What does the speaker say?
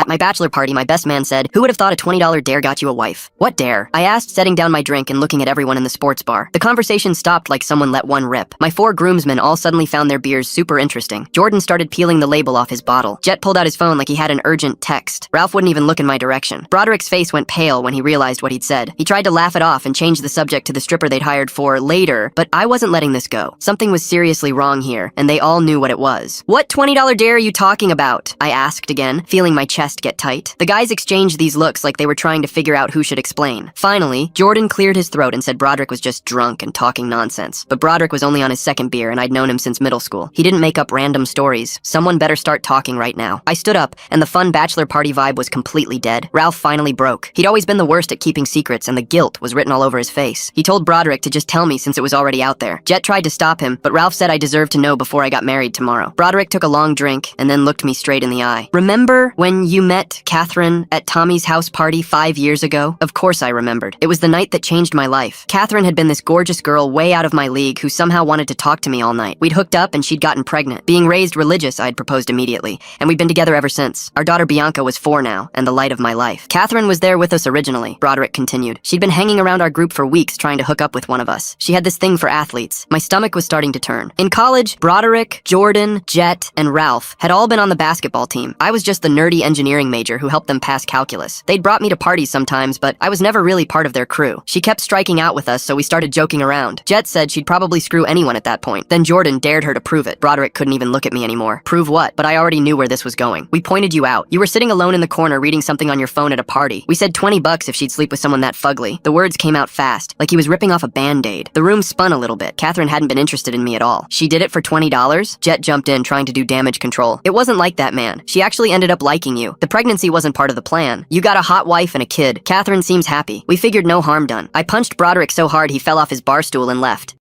At my bachelor party, my best man said, "Who would have thought a $20 dare got you a wife?" "What dare?" I asked, setting down my drink and looking at everyone in the sports bar. The conversation stopped like someone let one rip. My 4 groomsmen all suddenly found their beers super interesting. Jordan started peeling the label off his bottle. Jet pulled out his phone like he had an urgent text. Ralph wouldn't even look in my direction. Broderick's face went pale when he realized what he'd said. He tried to laugh it off and change the subject to the stripper they'd hired for later, but I wasn't letting this go. Something was seriously wrong here, and they all knew what it was. "What $20 dare are you talking about?" I asked again, feeling my chest get tight. The guys exchanged these looks like they were trying to figure out who should explain. Finally, Jordan cleared his throat and said Broderick was just drunk and talking nonsense. But Broderick was only on his 2nd beer, and I'd known him since middle school. He didn't make up random stories. Someone better start talking right now. I stood up, and the fun bachelor party vibe was completely dead. Ralph finally broke. He'd always been the worst at keeping secrets, and the guilt was written all over his face. He told Broderick to just tell me since it was already out there. Jet tried to stop him, but Ralph said I deserved to know before I got married tomorrow. Broderick took a long drink and then looked me straight in the eye. "Remember when you met Catherine at Tommy's house party 5 years ago?" Of course I remembered. It was the night that changed my life. Catherine had been this gorgeous girl way out of my league who somehow wanted to talk to me all night. We'd hooked up and she'd gotten pregnant. Being raised religious, I'd proposed immediately, and we'd been together ever since. Our daughter Bianca was 4 now, and the light of my life. Catherine was there with us originally, Broderick continued. She'd been hanging around our group for weeks trying to hook up with one of us. She had this thing for athletes. My stomach was starting to turn. In college, Broderick, Jordan, Jet, and Ralph had all been on the basketball team. I was just the nerdy engineering major who helped them pass calculus. They'd brought me to parties sometimes, but I was never really part of their crew. She kept striking out with us, so we started joking around. Jet said she'd probably screw anyone at that point. Then Jordan dared her to prove it. Broderick couldn't even look at me anymore. "Prove what?" But I already knew where this was going. "We pointed you out. You were sitting alone in the corner reading something on your phone at a party. We said $20 if she'd sleep with someone that fugly." The words came out fast, like he was ripping off a Band-Aid. The room spun a little bit. Catherine hadn't been interested in me at all. "She did it for $20? Jet jumped in, trying to do damage control. "It wasn't like that, man. She actually ended up liking you. The pregnancy wasn't part of the plan. You got a hot wife and a kid. Catherine seems happy. We figured no harm done." I punched Broderick so hard he fell off his bar stool and left.